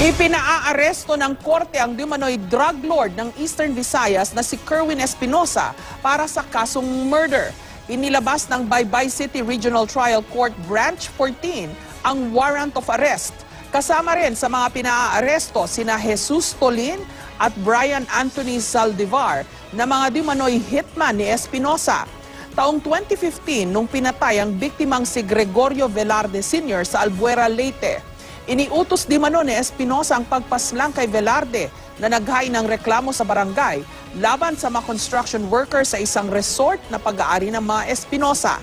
Ipinaaresto ng korte ang dumanoy drug lord ng Eastern Visayas na si Kerwin Espinosa para sa kasong murder. Inilabas ng Baybay City Regional Trial Court Branch 14 ang warrant of arrest. Kasama rin sa mga pinaaresto sina Jesus Tolin at Brian Anthony Saldivar na mga dumanoy hitman ni Espinosa. Taong 2015 nung pinatay ang biktimang si Gregorio Velarde Sr. sa Albuera, Leyte. Iniutos di mano ni Espinosa ang pagpaslang kay Velarde na naghain ng reklamo sa barangay laban sa mga construction workers sa isang resort na pag-aari ng mga Espinosa.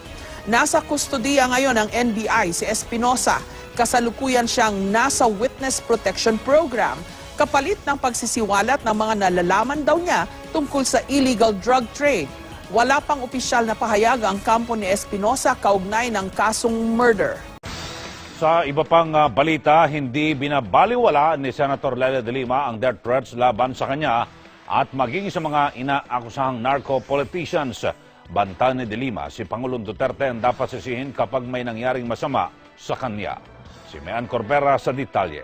Nasa kustodiya ngayon ng NBI si Espinosa. Kasalukuyan siyang nasa Witness Protection Program kapalit ng pagsisiwalat ng mga nalalaman daw niya tungkol sa illegal drug trade. Wala pang opisyal na pahayag ang kampo ni Espinosa kaugnay ng kasong murder. Sa iba pang balita, hindi binabaliwala ni Senator Leila de Lima ang death threats laban sa kanya at maging sa mga inaakusahang narco-politicians. Banta ni de Lima, si Pangulong Duterte ang dapat sisihin kapag may nangyaring masama sa kanya. Si Mean Corbera sa detalye.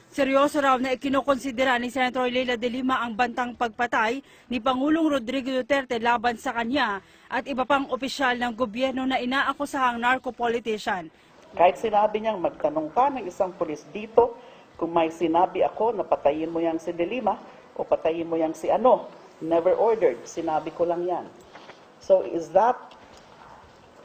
Seryoso raw na ikinokonsidera ni Senator Leila de Lima ang bantang pagpatay ni Pangulong Rodrigo Duterte laban sa kanya at iba pang opisyal ng gobyerno na inaakusahang narco-politician. Kahit sinabi niyang magtanong ka ng isang pulis dito, kung may sinabi ako na patayin mo yang si de Lima o patayin mo yang si ano, never ordered, sinabi ko lang yan. So is that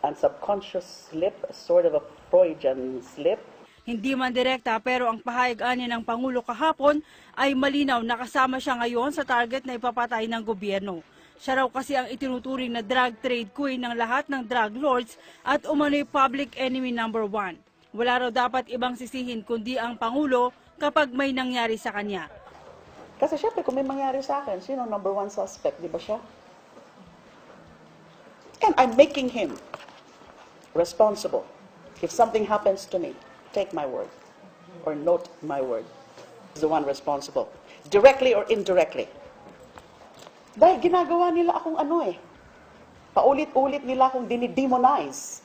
a subconscious slip, sort of a Freudian slip? Hindi man direkta pero ang pahayag niya ng Pangulo kahapon ay malinaw na kasama siya ngayon sa target na ipapatay ng gobyerno. Siya raw kasi ang itinuturing na drug trade queen ng lahat ng drug lords at umano'y public enemy number 1. Wala raw dapat ibang sisihin kundi ang Pangulo kapag may nangyari sa kanya. Kasi syempre kung may mangyari sa akin, sino number 1 suspect, di ba siya? And I'm making him responsible. If something happens to me, take my word, or note my word. Is the one responsible, directly or indirectly. Dahil ginagawa nila akong paulit-ulit nila akong dinidemonize.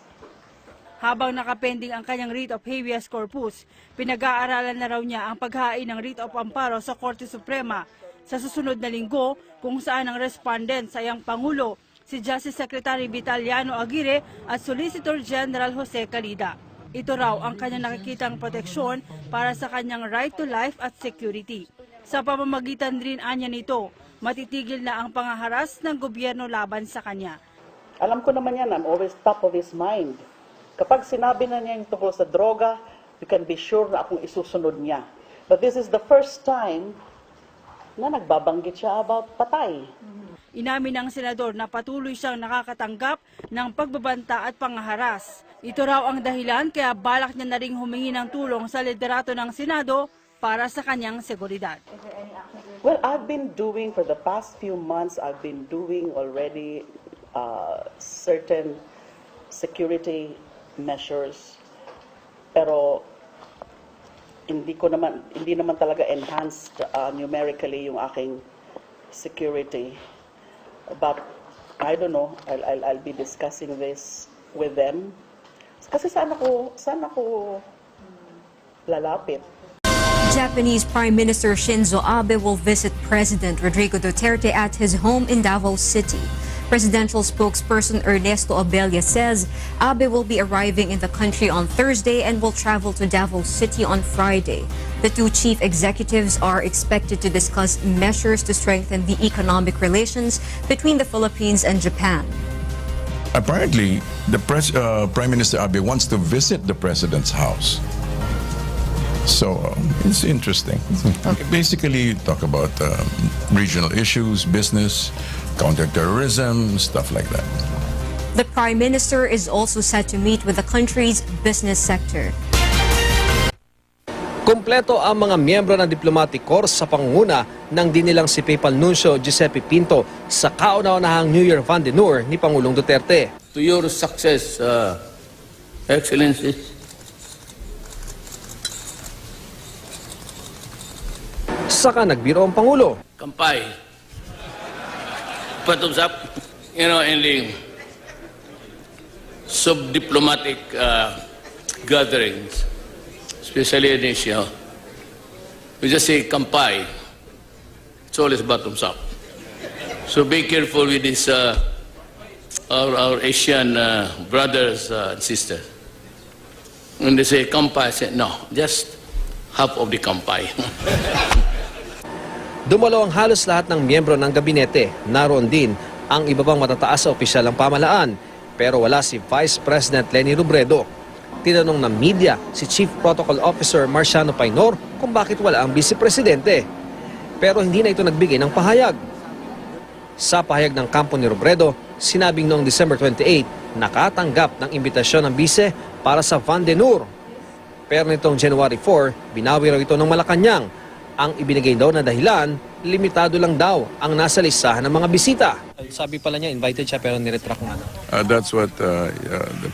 Habang nakapending ang kanyang writ of habeas corpus, pinag-aaralan na raw niya ang paghain ng writ of amparo sa Korte Suprema sa susunod na linggo kung saan ang respondent sa iyang Pangulo, si Justice Secretary Vitaliano Aguirre at Solicitor General Jose Calida. Ito raw ang kanyang nakikitang proteksyon para sa kanyang right to life at security. Sa pamamagitan rin anya nito, matitigil na ang pangaharas ng gobyerno laban sa kanya. Alam ko naman yan, I'm always top of his mind. Kapag sinabi na niya yung tungkol sa droga, you can be sure na akong isusunod niya. But this is the first time na nagbabanggit siya about patay. Inamin ng senador na patuloy siyang nakakatanggap ng pagbabanta at pangaharas. Ito raw ang dahilan kaya balak niya na ring humingi ng tulong sa liderato ng Senado para sa kanyang seguridad. Well, I've been doing, for the past few months, I've been doing already certain security measures. Pero hindi naman talaga enhanced numerically yung aking security. But I don't know, I'll be discussing this with them. Kasi saan ako lalapit? Japanese Prime Minister Shinzo Abe will visit President Rodrigo Duterte at his home in Davao City. Presidential spokesperson Ernesto Abella says Abe will be arriving in the country on Thursday and will travel to Davao City on Friday. The two chief executives are expected to discuss measures to strengthen the economic relations between the Philippines and Japan. Apparently, the Prime Minister Abe wants to visit the President's house. So it's interesting. Basically, talk about regional issues, business, counterterrorism, stuff like that. The Prime Minister is also set to meet with the country's business sector. Kompleto ang mga miyembro ng diplomatic corps sa pangunguna ng dinilang si Papal Nuncio Giuseppe Pinto sa kauna-unahang New Year Van Dinur ni Pangulong Duterte. To your success, Excellencies. Saka nagbiro ang Pangulo. Kampay. Bottoms up, in the sub-diplomatic gatherings. especially in Asia, we just say kampai. It's always bottoms up. So be careful with this, our Asian brothers and sisters. When they say kampai, I say, no, just half of the kampai. Dumalo ang halos lahat ng miyembro ng gabinete. Naroon din ang iba pang matataas sa opisyal ng pamahalaan. Pero wala si Vice President Leni Robredo. Tinanong ng media si Chief Protocol Officer Marciano Painor kung bakit wala ang Vice Presidente. Pero hindi na ito nagbigay ng pahayag. Sa pahayag ng kampo ni Robredo, sinabing noong December 28, nakatanggap ng imbitasyon ng Vice para sa Vandenur. Pero nitong January 4, binawi raw ito ng Malacanang. Ang ibinigay daw na dahilan, limitado lang daw ang nasa listahan ng mga bisita. Sabi pala niya, invited siya pero niretract nga. That's what the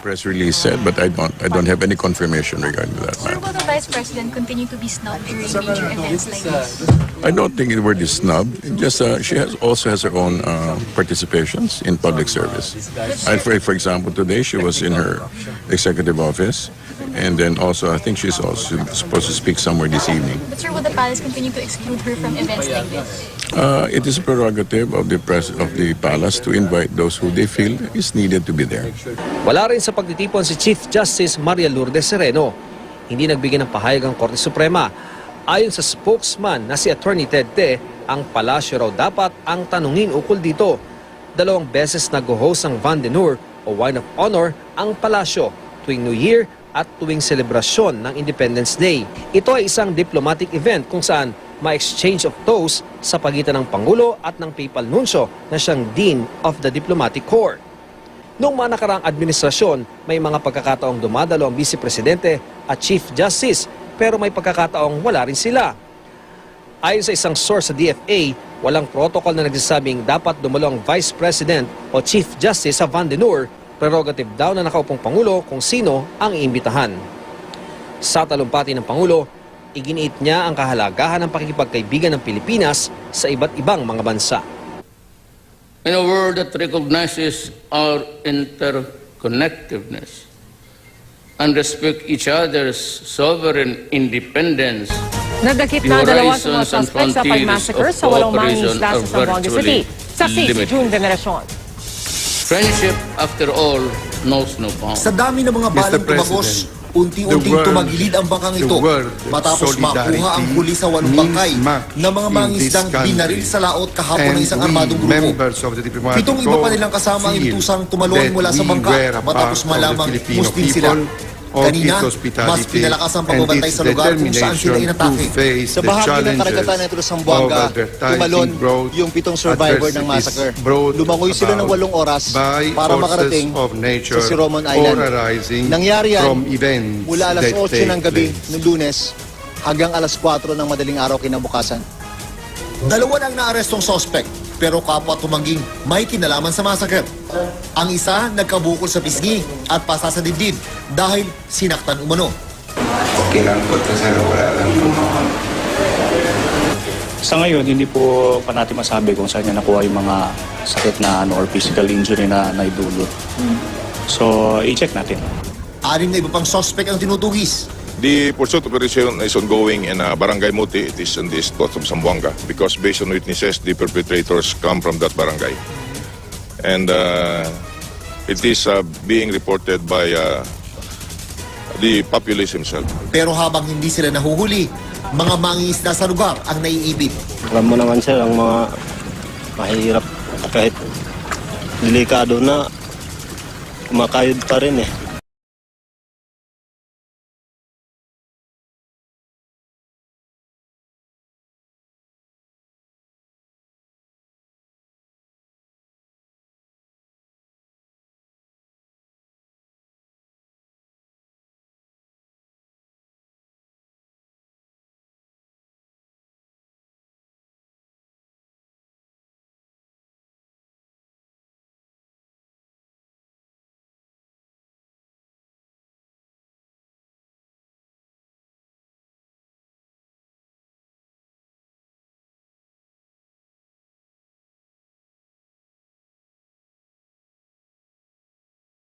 press release said, but I don't have any confirmation regarding that. Sir, will the Vice President continue to be snubbed during major events like this? I don't think the word is snub. Just she also has her own participations in public service. And for example, today she was in her executive office, and then also I think she's also supposed to speak somewhere this evening. But sir, will the palace continue to exclude her from events like this? It is a prerogative of the palace to invite those who they feel is needed to be there. Wala rin sa pagtitipon si Chief Justice Maria Lourdes Sereno. Hindi nagbigay ng pahayag ang Korte Suprema. Ayon sa spokesman na si Attorney Ted Te, ang palasyo raw dapat ang tanungin ukol dito. 2 beses nag-host ang Vandenur o Wine of Honor ang palasyo tuwing New Year at tuwing selebrasyon ng Independence Day. Ito ay isang diplomatic event kung saan ma-exchange of toast sa pagitan ng Pangulo at ng Papal Nuncio na siyang Dean of the Diplomatic Corps. Noong mga nakaraang administrasyon, may mga pagkakataong dumadalo ang Vice Presidente at Chief Justice pero may pagkakataong wala rin sila. Ayon sa isang source sa DFA, walang protocol na nagsasabing dapat dumalo ang Vice President o Chief Justice sa Vandenur, prerogative daw na nakaupong Pangulo kung sino ang iimbitahan. Sa talumpati ng Pangulo, iginiit niya ang kahalagahan ng pakikipagkaibigan ng Pilipinas sa iba't ibang mga bansa. In a world that recognizes our interconnectedness and respect each other's sovereign independence, Nagdakip na dalawa sa mga suspect sa pag-massacre sa 8 mangingisda sa Zamboanga City. Saksi si June Veneracion. friendship, after all, knows no bounds. Sa dami ng mga balang tumagos, unti-unting tumagilid ang bangkang ito matapos makuha ang huli sa 8 bangkay na mga mangingisdang binaril sa laot kahapon ng isang armadong grupo. 7 iba pa nilang kasama ang intusang tumalon mula sa bangka matapos malamang Muslim sila. Kanina, mas pinalakas ang pagbabantay sa lugar kung saan sila inatake. Sa bahagi ng karagatan ng Zamboanga, tumalon yung 7 survivor ng massacre. Lumangoy sila ng 8 oras para makarating sa Siromon Island. Nangyari yan mula alas 8 ng gabi ng Lunes hanggang alas 4 ng madaling araw kinabukasan. 2 ang naarestong suspect, pero kapwa tumangging may kinalaman sa massacre. Ang isa nagkabukol sa pisngi at pasa sa dibdib dahil sinaktan umano. Sa ngayon, hindi po pa natin masabi kung saan niya nakuha yung mga sakit na or physical injury na naidulot. So, i-check natin. 6 na iba pang suspect ang tinutugis. The pursuit operation is ongoing in Barangay Muti. It is in the spot of Zamboanga because based on witnesses, the perpetrators come from that barangay. And it is being reported by the populace himself. Pero habang hindi sila nahuhuli, mga mangingisda sa lugar ang naiibig. Alam mo naman sir, ang mga mahirap kahit delikado na kumakayod pa rin eh.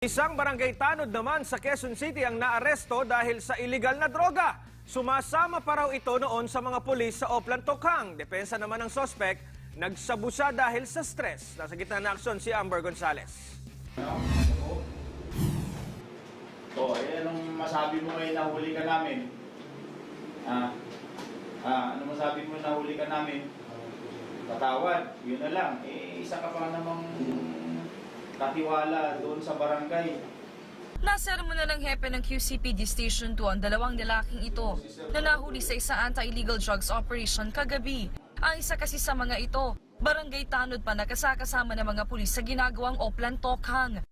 Isang barangay tanod naman sa Quezon City ang naaresto dahil sa iligal na droga. Sumasama pa raw ito noon sa mga pulis sa Oplan Tokhang. Depensa naman ng sospek, nagsabu siya dahil sa stress. Nasa gitna ng aksyon si Amber Gonzales. Anong masabi mo ngayon nahuli ka namin? Ano masabi mo nahuli ka namin? Patawad, yun na lang. Isa ka pa namang katiwala doon sa barangay. Nasermon na ng hepe ng QCPD Station 2 ang dalawang lalaking ito na nahuli sa isang anti-illegal drugs operation kagabi. Ang isa kasi sa mga ito, barangay tanod pa na kasama ng mga pulis sa ginagawang Oplan Tokhang.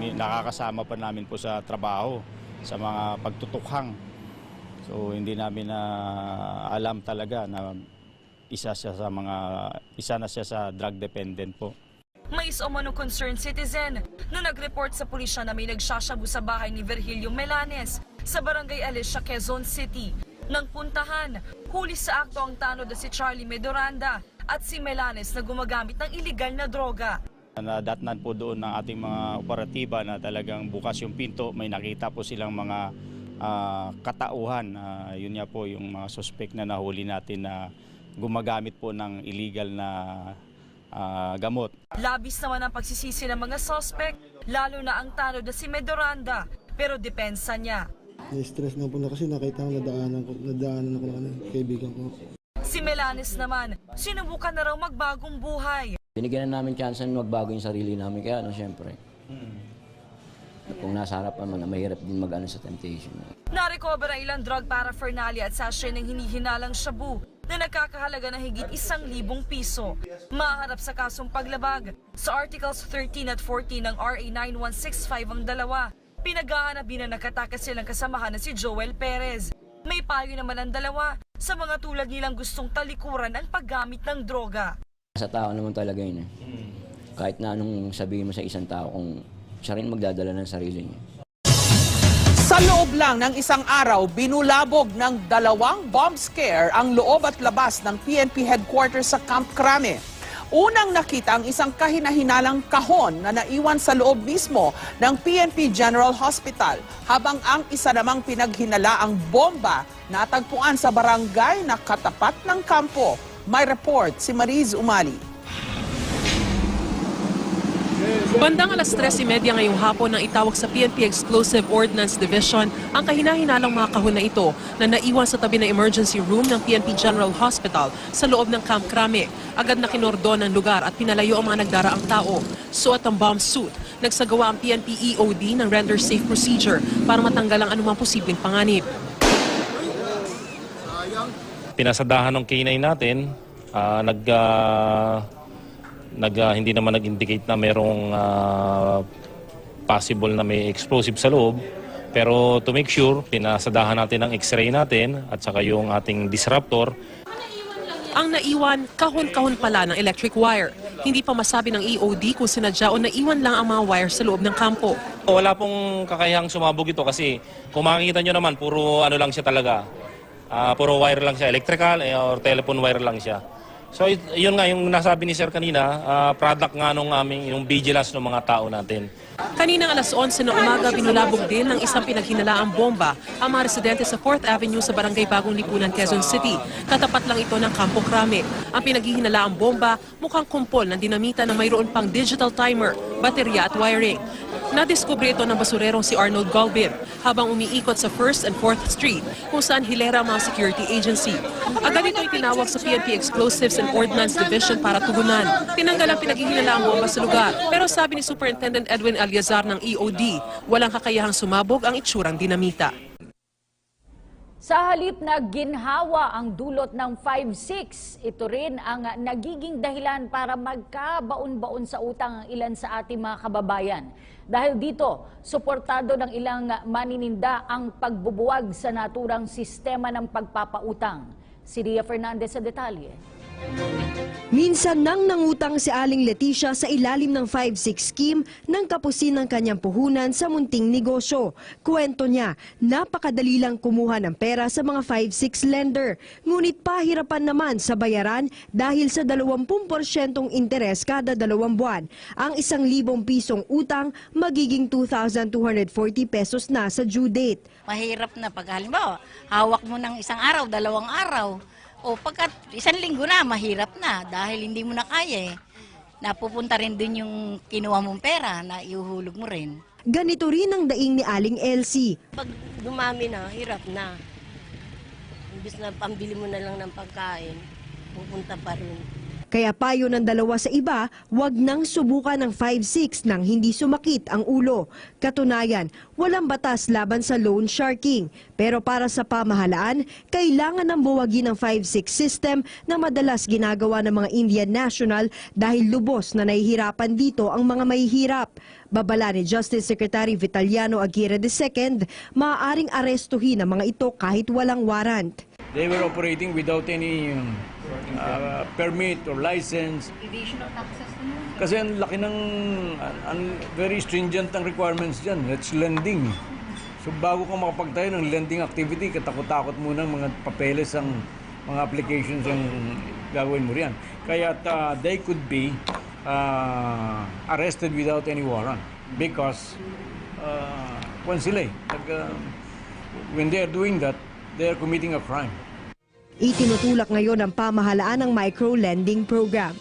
Nakakasama pa namin po sa trabaho, sa mga pagtutukhang. So hindi namin na alam talaga na isa na siya sa drug dependent po. May umano concerned citizen na nag-report sa pulisya na may nagsasyabu sa bahay ni Virgilio Melanes sa barangay Alicia, Quezon City. Nang puntahan, huli sa akto ang tanod na si Charlie Medoranda at si Melanes na gumagamit ng iligal na droga. Nadatnan po doon ng ating mga operatiba na talagang bukas yung pinto, may nakita po silang mga katauhan. Yun nga po yung mga suspect na nahuli natin na gumagamit po ng illegal na gamot. Labis naman ang pagsisisi ng mga suspect, lalo na ang tanod na si Medoranda, pero depensa niya. Na-stress nga po na kasi nakita ko nadaanan ako ng kaibigan ko. Si Melanes naman, sinubukan na raw magbagong buhay. Binigyan na namin chance na magbago yung sarili namin, kaya siyempre. Kung nasa harap naman, mahirap din mag-ano sa temptation. Narecover ang ilang drug paraphernalia at sachet ng hinihinalang shabu na nagkakahalaga ng higit 1,000 piso. Maharap sa kasong paglabag. Sa Articles 13 at 14 ng RA 9165 ang dalawa. Pinaghahanap din na nakatakas silang kasamahan na si Joel Perez. May payo naman ang dalawa sa mga tulad nilang gustong talikuran ang paggamit ng droga. Sa tao naman talaga yun. Kahit na anong sabihin mo sa isang tao, kung siya rin magdadala ng sarili niya. Sa loob lang ng isang araw, binulabog ng 2 bomb scare ang loob at labas ng PNP headquarters sa Camp Crame. Unang nakita ang isang kahinahinalang kahon na naiwan sa loob mismo ng PNP General Hospital, habang ang isa namang pinaghinalaang bomba natagpuan sa barangay na katapat ng kampo. May report si Mariz Umali. Bandang alas 3:30 ngayong hapon nang itawag sa PNP Explosive Ordnance Division ang kahinahinalang mga kahon na ito na naiwan sa tabi ng emergency room ng PNP General Hospital sa loob ng Camp Crame. Agad na kinordon ng lugar at pinalayo ang mga nagdaraang tao. Suot ang bomb suit. Nagsagawa ang PNP EOD ng render safe procedure para matanggal ang anumang posibleng panganib. Pinasadahan ng K9 natin, hindi naman nag-indicate na merong possible na may explosive sa loob. Pero to make sure, pinasadahan natin ang x-ray natin at saka yung ating disruptor. Ang naiwan, kahon-kahon pala ng electric wire. Hindi pa masabi ng EOD kung sinadya o naiwan lang ang mga wire sa loob ng kampo. Wala pong kakayahang sumabog ito kasi kung makikita nyo naman, puro ano lang siya talaga. Puro wire lang siya, electrical or telephone wire lang siya. So yun nga yung nasabi ni Sir kanina, product nga nung aming yung vigilance ng mga tao natin. Kaninang alas 11 ng umaga, binulabog din ng isang pinaghinalaang bomba ang mga residente sa 4th Avenue sa Barangay Bagong Lipunan, Quezon City. Katapat lang ito ng Campo Crame. Ang pinaghihinalaang bomba mukhang kumpol ng dinamita na mayroon pang digital timer, baterya at wiring. Nadiskubre ito ng basurerong si Arnold Galvin habang umiikot sa 1st and 4th Street kung saan hilera ang mga security agency. Agad ito itinawag sa PNP Explosives and Ordnance Division para tugunan. Tinanggal ang pinaghihinalaang bomba sa lugar. Pero sabi ni Superintendent Edwin Aliazar ng EOD, walang kakayahang sumabog ang itsurang dinamita. Sa halip na ginhawa ang dulot ng 5-6, ito rin ang nagiging dahilan para magkabaon-baon sa utang ang ilan sa ating mga kababayan. Dahil dito, suportado ng ilang manininda ang pagbubuwag sa naturang sistema ng pagpapautang. Si Ria Fernandez sa detalye. Minsan nang nangutang si Aling Leticia sa ilalim ng 5-6 scheme nang kapusin ng kanyang puhunan sa munting negosyo. Kwento niya, napakadali lang kumuha ng pera sa mga 5-6 lender. Ngunit pahirapan naman sa bayaran dahil sa 20% interes kada 2 buwan. Ang 1,000 pisong utang magiging 2,240 pesos na sa due date. Mahirap na pag halimbawa, hawak mo ng 1 araw, 2 araw. O pagkat 1 linggo na, mahirap na dahil hindi mo na kaya eh. Napupunta rin dun yung kinuha mong pera na iuhulog mo rin. Ganito rin ang daing ni Aling Elsie. Pag dumami na, hirap na. Imbis na pambili mo na lang ng pagkain, pupunta pa rin. Kaya payo ng dalawa sa iba, wag nang subukan ng 5-6 nang hindi sumakit ang ulo. Katunayan, walang batas laban sa loan sharking. Pero para sa pamahalaan, kailangan ng buwagin ng 5-6 system na madalas ginagawa ng mga Indian national dahil lubos na nahihirapan dito ang mga mahihirap. Babala ni Justice Secretary Vitaliano Aguirre II, maaaring arestuhin ang mga ito kahit walang warrant. They were operating without any permit or license. Evasion of taxes. Kasi ang laki ng very stringent ang requirements dyan. It's lending. So bago ka makapagtayo ng lending activity, katakot-takot muna mga papeles ang mga applications ang gagawin mo riyan. Kaya they could be arrested without any warrant because when they are doing that, they are committing a crime. Itinutulak ngayon ng pamahalaan ng micro-lending program.